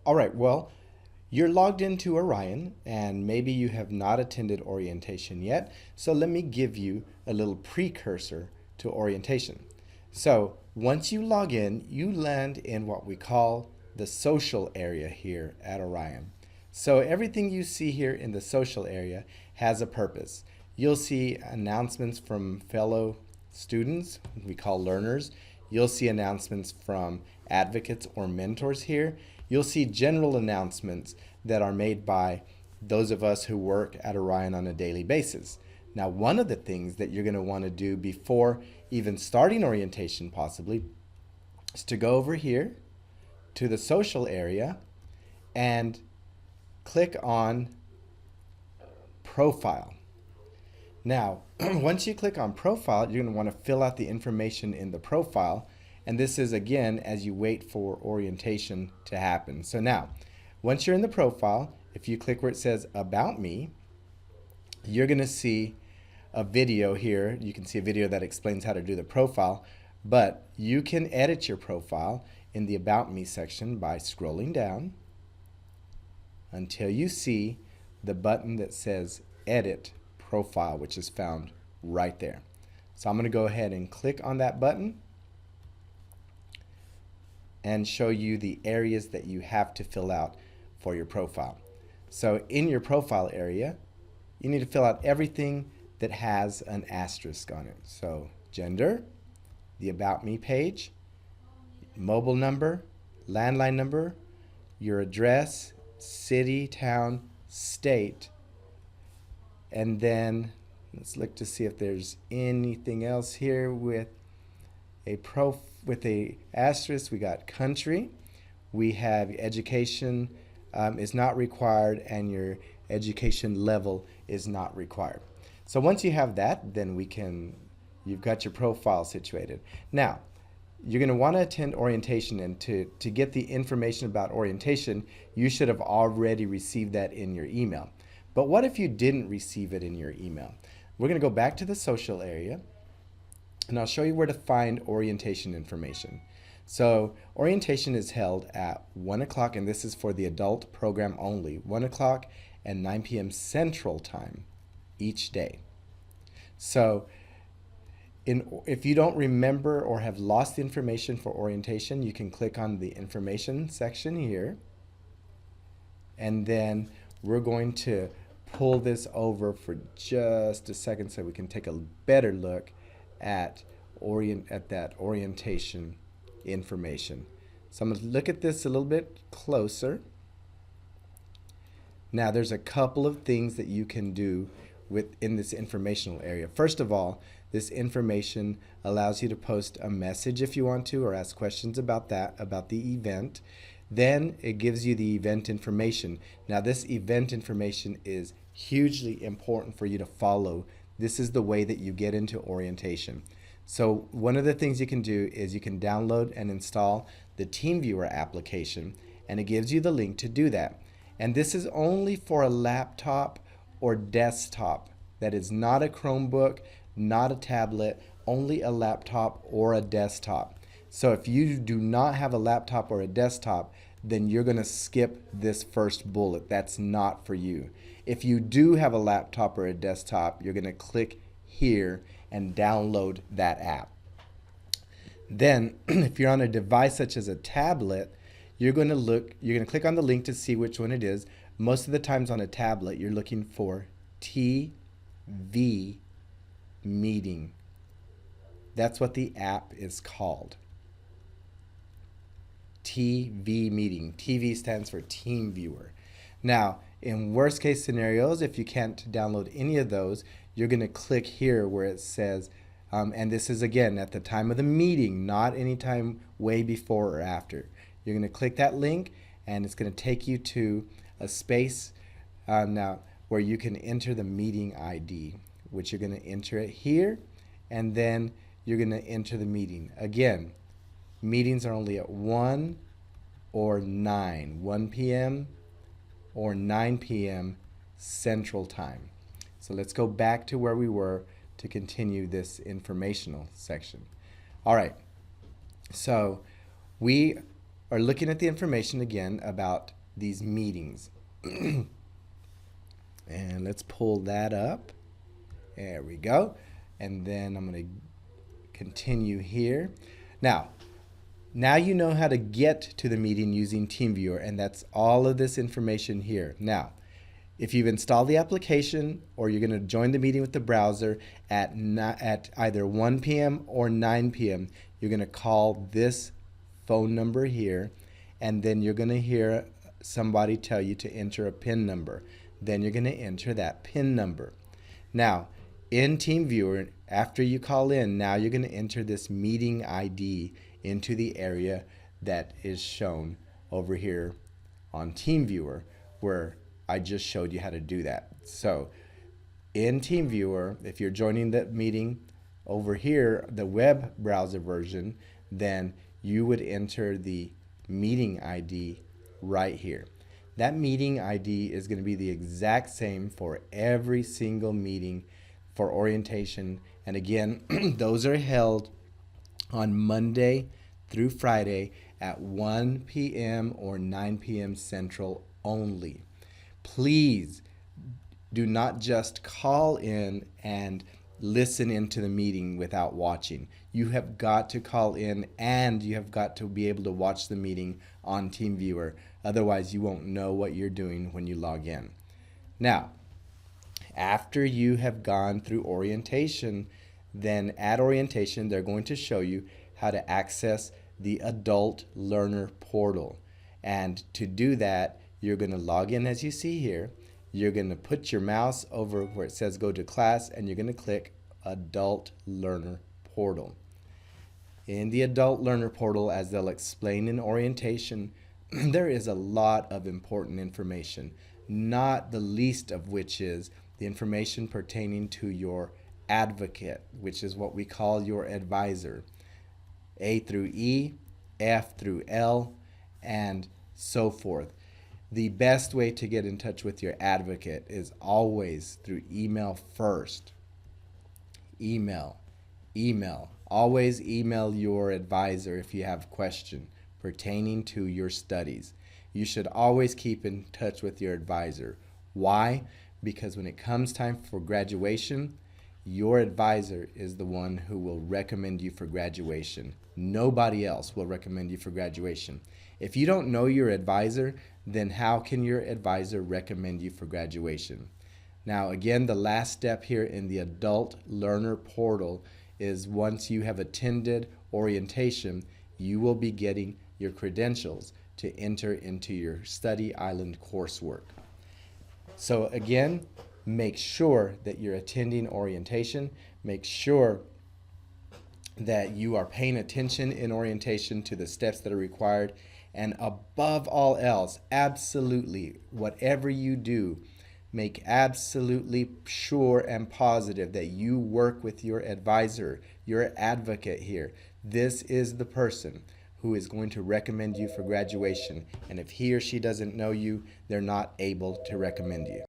All right, well, you're logged into Orion and maybe you have not attended orientation yet. So let me give you a little precursor to orientation. So once you log in, you land in what we call the social area here at Orion. So everything you see here in the social area has a purpose. You'll see announcements from fellow students, we call learners. You'll see announcements from advocates or mentors here. You'll see general announcements that are made by those of us who work at Orion on a daily basis. Now, one of the things that you're going to want to do before even starting orientation possibly is to go over here to the social area and click on profile. Now, once you click on profile, you're going to want to fill out the information in the profile. And this is, again, as you wait for orientation to happen. So now, once you're in the profile, if you click where it says About Me, you're going to see a video here. You can see a video that explains how to do the profile. But you can edit your profile in the About Me section by scrolling down until you see the button that says Edit Profile, which is found right there. So I'm going to go ahead and click on that button and show you the areas that you have to fill out for your profile. So in your profile area, you need to fill out everything that has an asterisk on it. So gender, the About Me page, mobile number, landline number, your address, city, town, state, and then let's look to see if there's anything else here with a asterisk. We got country, we have education is not required, and your education level is not required. So once you have that, then you've got your profile situated. Now, you're going to want to attend orientation, and to get the information about orientation, you should have already received that in your email. But what if you didn't receive it in your email? We're going to go back to the social area, and I'll show you where to find orientation information. So orientation is held at 1 o'clock, and this is for the adult program only, 1 o'clock and 9 p.m. Central Time each day. So if you don't remember or have lost the information for orientation, you can click on the information section here, and then we're going to pull this over for just a second so we can take a better look at that orientation information. So I'm going to look at this a little bit closer. Now, there's a couple of things that you can do within this informational area. First of all, this information allows you to post a message if you want to, or ask questions about the event. Then it gives you the event information. Now, this event information is hugely important for you to follow. This is the way that you get into orientation. So one of the things you can do is you can download and install the TeamViewer application, and it gives you the link to do that. And this is only for a laptop or desktop. That is not a Chromebook, not a tablet, only a laptop or a desktop. So if you do not have a laptop or a desktop, then you're going to skip this first bullet. That's not for you. If you do have a laptop or a desktop, you're going to click here and download that app. Then, if you're on a device such as a tablet, you're going to click on the link to see which one it is. Most of the times on a tablet, you're looking for TV Meeting. That's what the app is called. TV Meeting. TV stands for TeamViewer. Now, in worst case scenarios, if you can't download any of those, you're going to click here where it says, and this is again at the time of the meeting, not any time way before or after. You're going to click that link, and it's going to take you to a space now where you can enter the meeting ID, which you're going to enter it here, and then you're going to enter the meeting. Again, meetings are only at 1 or 9, 1 p.m. or 9 p.m. Central Time. So let's go back to where we were to continue this informational section. All right, so we are looking at the information again about these meetings. And let's pull that up. There we go. And then I'm going to continue here. Now you know how to get to the meeting using TeamViewer, and that's all of this information here. Now, if you've installed the application or you're going to join the meeting with the browser at either 1 p.m. or 9 p.m., you're going to call this phone number here, and then you're going to hear somebody tell you to enter a PIN number. Then you're going to enter that PIN number. Now, in TeamViewer, after you call in, now you're going to enter this meeting ID into the area that is shown over here on TeamViewer, where I just showed you how to do that. So in TeamViewer, if you're joining the meeting over here, the web browser version, then you would enter the meeting ID right here. That meeting ID is going to be the exact same for every single meeting for orientation. And again, those are held on Monday through Friday at 1 p.m. or 9 p.m. Central only. Please do not just call in and listen into the meeting without watching. You have got to call in, and you have got to be able to watch the meeting on TeamViewer. Otherwise, you won't know what you're doing when you log in. Now, after you have gone through orientation, then at orientation, they're going to show you how to access the Adult Learner Portal. And to do that, you're going to log in as you see here. You're going to put your mouse over where it says go to class, and you're going to click Adult Learner Portal. In the Adult Learner Portal, as they'll explain in orientation, there is a lot of important information, not the least of which is the information pertaining to your advocate, which is what we call your advisor. A through E, F through L, and so forth. The best way to get in touch with your advocate is always through email first. Email. Always email your advisor if you have questions pertaining to your studies. You should always keep in touch with your advisor. Why? Because when it comes time for graduation, your advisor is the one who will recommend you for graduation. Nobody else will recommend you for graduation. If you don't know your advisor, then how can your advisor recommend you for graduation? Now, again, the last step here in the Adult Learner Portal is once you have attended orientation, you will be getting your credentials to enter into your Study Island coursework. So again, make sure that you're attending orientation. Make sure that you are paying attention in orientation to the steps that are required. And above all else, absolutely, whatever you do, make absolutely sure and positive that you work with your advisor, your advocate here. This is the person who is going to recommend you for graduation. And if he or she doesn't know you, they're not able to recommend you.